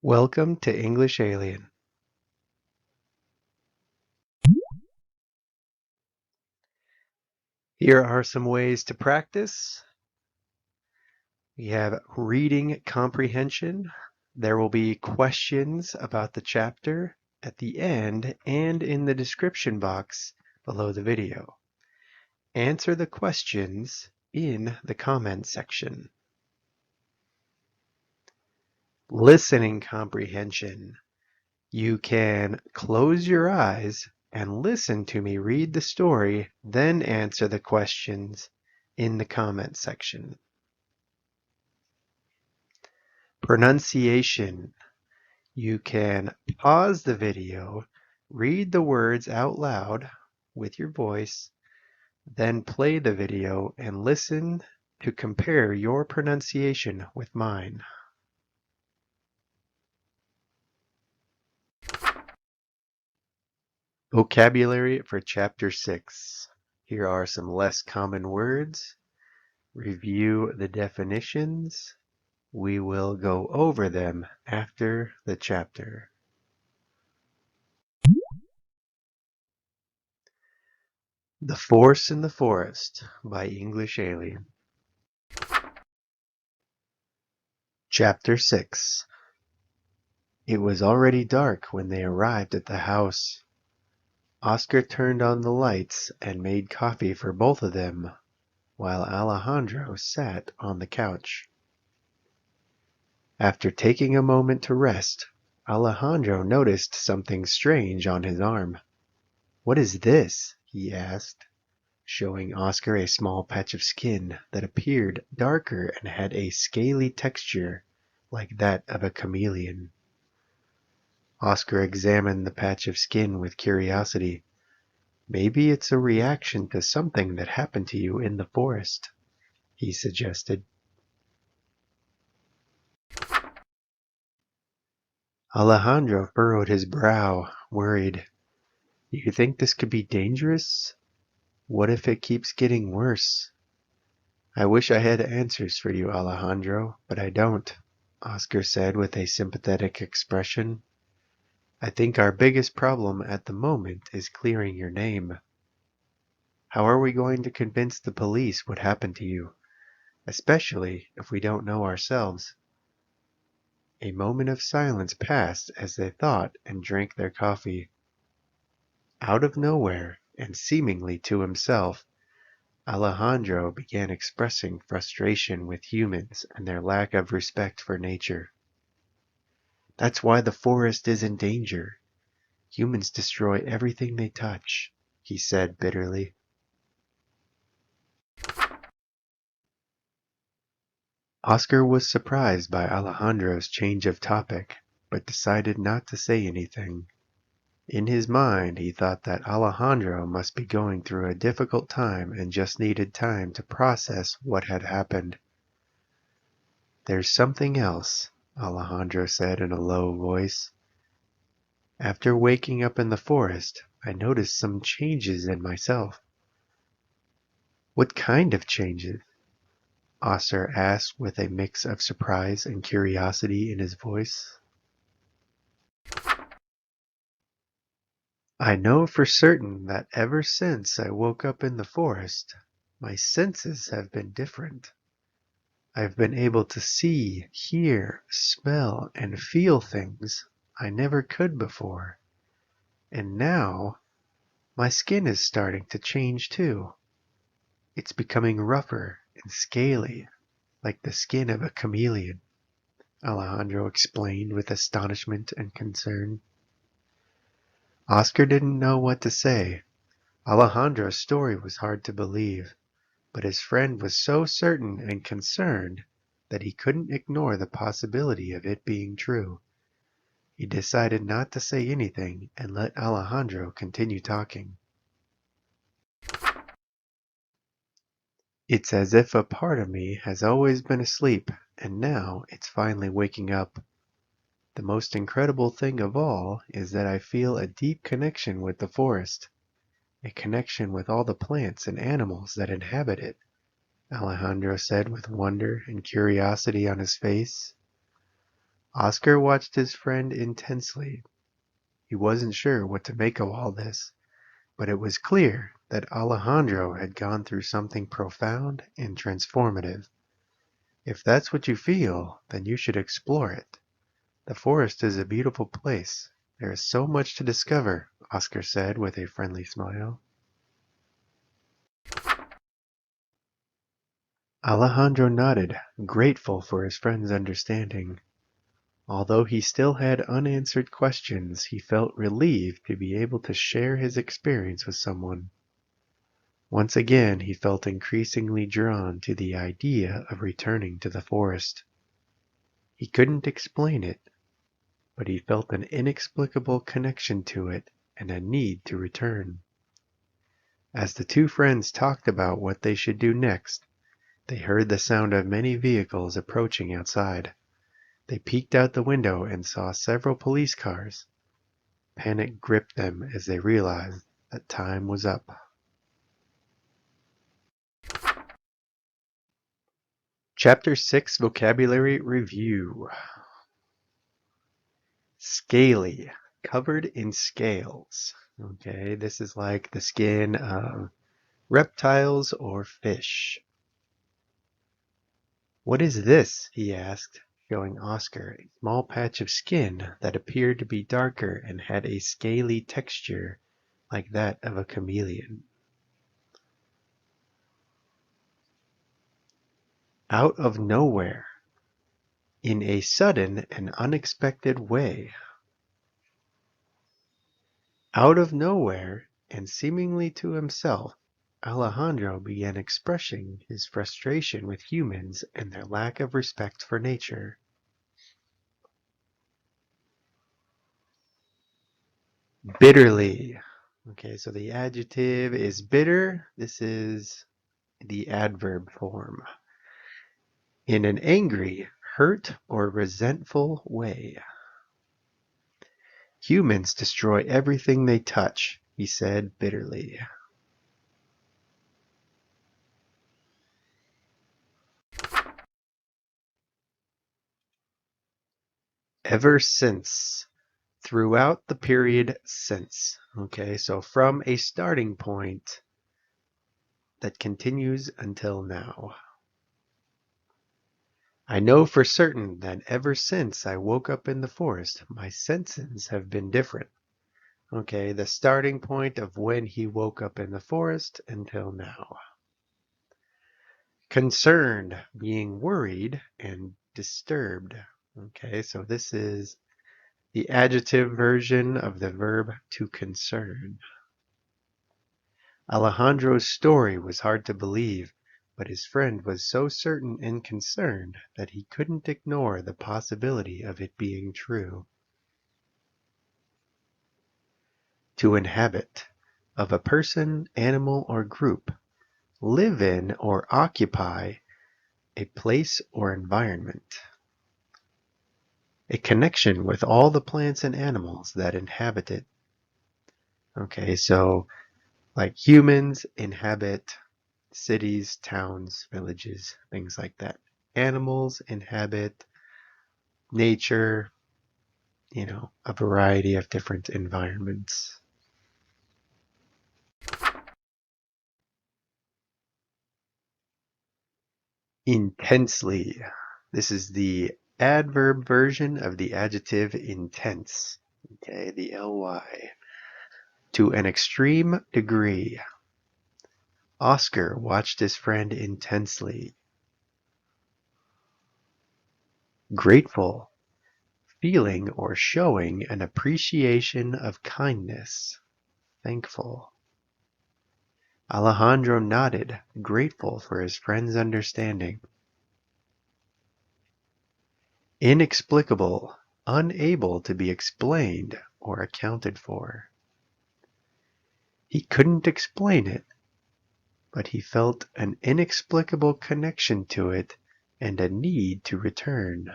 Welcome to English Alien. Here are some ways to practice. We have reading comprehension. There will be questions about the chapter at the end and in the description box below the video. Answer the questions in the comment section. Listening comprehension. You can close your eyes and listen to me read the story, then answer the questions in the comment section. Pronunciation. You can pause the video, read the words out loud with your voice, then play the video and listen to compare your pronunciation with mine. Vocabulary for Chapter 6. Here are some less common words. Review the definitions. We will go over them after the chapter. The Force in the Forest by English Alien. Chapter 6. It was already dark when they arrived at the house. Oscar turned on the lights and made coffee for both of them, while Alejandro sat on the couch. After taking a moment to rest, Alejandro noticed something strange on his arm. "What is this?" he asked, showing Oscar a small patch of skin that appeared darker and had a scaly texture like that of a chameleon. Oscar examined the patch of skin with curiosity. "Maybe it's a reaction to something that happened to you in the forest," he suggested. Alejandro furrowed his brow, worried. "Do you think this could be dangerous? What if it keeps getting worse?" "I wish I had answers for you, Alejandro, but I don't," Oscar said with a sympathetic expression. "I think our biggest problem at the moment is clearing your name. How are we going to convince the police what happened to you, especially if we don't know ourselves?" A moment of silence passed as they thought and drank their coffee. Out of nowhere, and seemingly to himself, Alejandro began expressing frustration with humans and their lack of respect for nature. "That's why the forest is in danger. Humans destroy everything they touch," he said bitterly. Oscar was surprised by Alejandro's change of topic, but decided not to say anything. In his mind, he thought that Alejandro must be going through a difficult time and just needed time to process what had happened. "There's something else," Alejandro said in a low voice. "After waking up in the forest, I noticed some changes in myself." "What kind of changes?" Oscar asked with a mix of surprise and curiosity in his voice. "I know for certain that ever since I woke up in the forest, my senses have been different. I've been able to see, hear, smell, and feel things I never could before. And now, my skin is starting to change too. It's becoming rougher and scaly, like the skin of a chameleon," Alejandro explained with astonishment and concern. Oscar didn't know what to say. Alejandro's story was hard to believe, but his friend was so certain and concerned that he couldn't ignore the possibility of it being true. He decided not to say anything and let Alejandro continue talking. "It's as if a part of me has always been asleep, and now it's finally waking up. The most incredible thing of all is that I feel a deep connection with the forest, a connection with all the plants and animals that inhabit it," Alejandro said with wonder and curiosity on his face. Oscar watched his friend intensely. He wasn't sure what to make of all this, but it was clear that Alejandro had gone through something profound and transformative. If that's what you feel, then you should explore it. The forest is a beautiful place. There is so much to discover, Oscar said with a friendly smile. Alejandro nodded, grateful for his friend's understanding. Although he still had unanswered questions, he felt relieved to be able to share his experience with someone. Once again, he felt increasingly drawn to the idea of returning to the forest. He couldn't explain it, but he felt an inexplicable connection to it and a need to return. As the two friends talked about what they should do next, they heard the sound of many vehicles approaching outside. They peeked out the window and saw several police cars. Panic gripped them as they realized that time was up. Chapter 6 Vocabulary Review. Scaly, covered in scales. Okay, this is like the skin of reptiles or fish. What is this? He asked, showing Oscar a small patch of skin that appeared to be darker and had a scaly texture like that of a chameleon. Out of nowhere, in a sudden and unexpected way. Out of nowhere, and seemingly to himself, Alejandro began expressing his frustration with humans and their lack of respect for nature. Bitterly. Okay, so the adjective is bitter. This is the adverb form. In an angry, hurt, or resentful way. Humans destroy everything they touch, he said bitterly. Ever since. Throughout the period since. Okay, so from a starting point that continues until now. I know for certain that ever since I woke up in the forest, my senses have been different. Okay, the starting point of when he woke up in the forest until now. Concerned, being worried and disturbed. Okay, so this is the adjective version of the verb to concern. Alejandro's story was hard to believe, but his friend was so certain and concerned that he couldn't ignore the possibility of it being true. To inhabit, of a person, animal, or group. Live in or occupy a place or environment. A connection with all the plants and animals that inhabit it. Okay, so like humans inhabit cities, towns, villages, things like that. Animals inhabit nature, a variety of different environments. Intensely. This is the adverb version of the adjective intense. Okay, the ly. To an extreme degree. Oscar watched his friend intensely. Grateful. Feeling or showing an appreciation of kindness. Thankful. Alejandro nodded, grateful for his friend's understanding. Inexplicable, unable to be explained or accounted for. He couldn't explain it, but he felt an inexplicable connection to it and a need to return.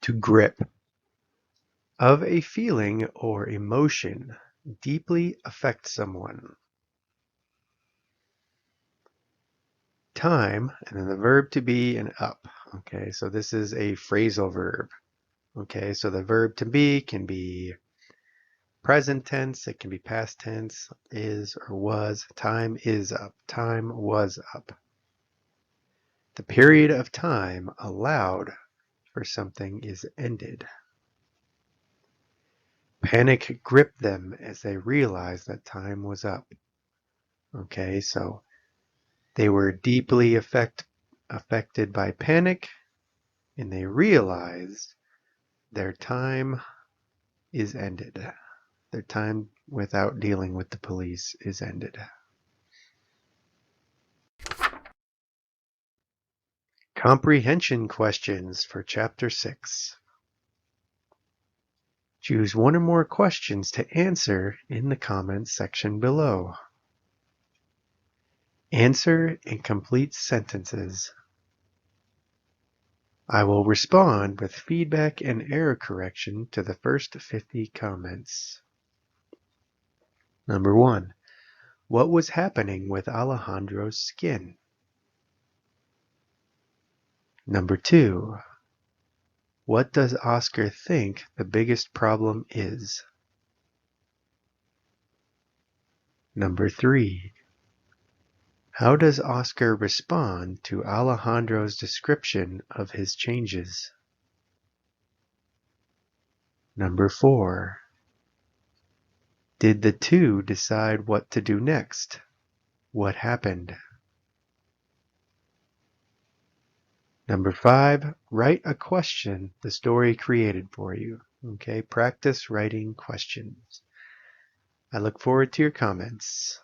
To grip. Of a feeling or emotion deeply affect someone. time, and then the verb to be and up. Okay, so this is a phrasal verb. Okay, so the verb to be can be present tense, it can be past tense, is or was. Time is up. Time was up. The period of time allowed for something is ended. Panic gripped them as they realized that time was up. Okay, so they were deeply affected by panic, and they realized their time is ended. Their time without dealing with the police is ended. Comprehension questions for Chapter 6. Choose one or more questions to answer in the comments section below. Answer in complete sentences. I will respond with feedback and error correction to the first 50 comments. Number 1. What was happening with Alejandro's skin? Number 2. What does Oscar think the biggest problem is? Number 3. How does Oscar respond to Alejandro's description of his changes? Number 4. Did the two decide what to do next? What happened? Number 5. Write a question the story created for you. Okay, practice writing questions. I look forward to your comments.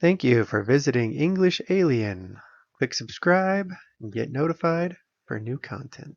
Thank you for visiting English Alien. Click subscribe and get notified for new content.